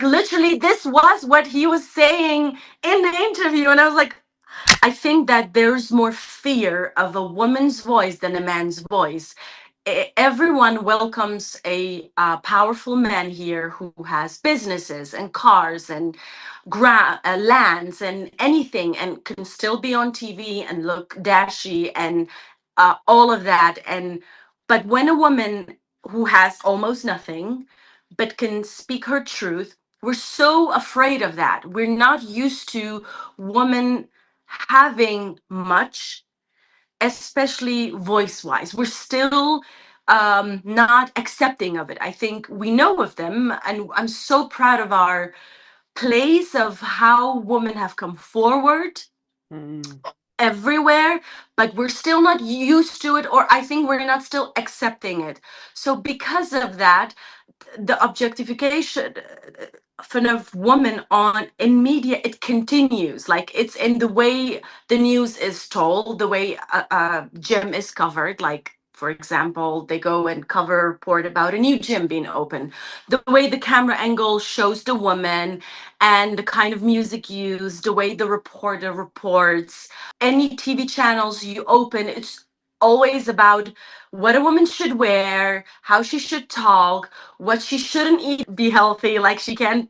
literally, this was what he was saying in the interview. And I was like, I think that there's more fear of a woman's voice than a man's voice. Everyone welcomes a powerful man here who has businesses and cars and lands and anything, and can still be on TV and look dashy and all of that. And but when a woman who has almost nothing but can speak her truth, we're so afraid of that. We're not used to women having much, especially voice wise. We're still not accepting of it. I think we know of them, and I'm so proud of our place of how women have come forward Mm. everywhere, but we're still not used to it, or I think we're not still accepting it. So because of that, the objectification of women on in media, it continues. Like, it's in the way the news is told, the way gym is covered. Like, for example, they go and cover a report about a new gym being open, the way the camera angle shows the woman and the kind of music used, the way the reporter reports. Any TV channels you open, it's always about what a woman should wear, how she should talk, what she shouldn't eat, be healthy, like she can't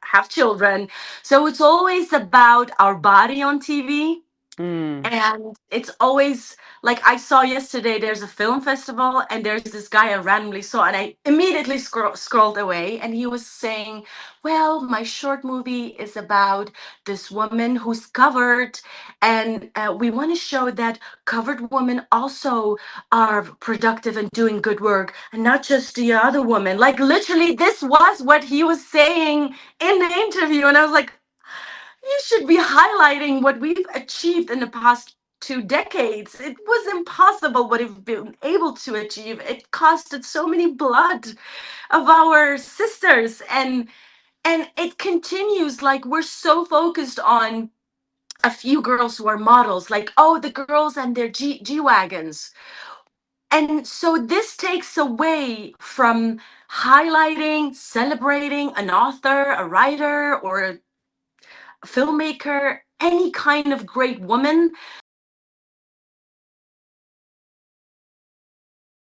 have children. So it's always about our body on TV. Mm. And it's always like, I saw yesterday, there's a film festival and there's this guy I randomly saw, and I immediately scrolled away, and he was saying, well, my short movie is about this woman who's covered, and we want to show that covered women also are productive and doing good work, and not just the other woman. Like, literally, this was what he was saying in the interview. And I was like, you should be highlighting what we've achieved in the past 2 decades. It was impossible what we've been able to achieve. It costed so many blood of our sisters, and it continues. Like, we're so focused on a few girls who are models, like, oh, the girls and their G wagons. And so this takes away from highlighting, celebrating an author, a writer, or a filmmaker, any kind of great woman.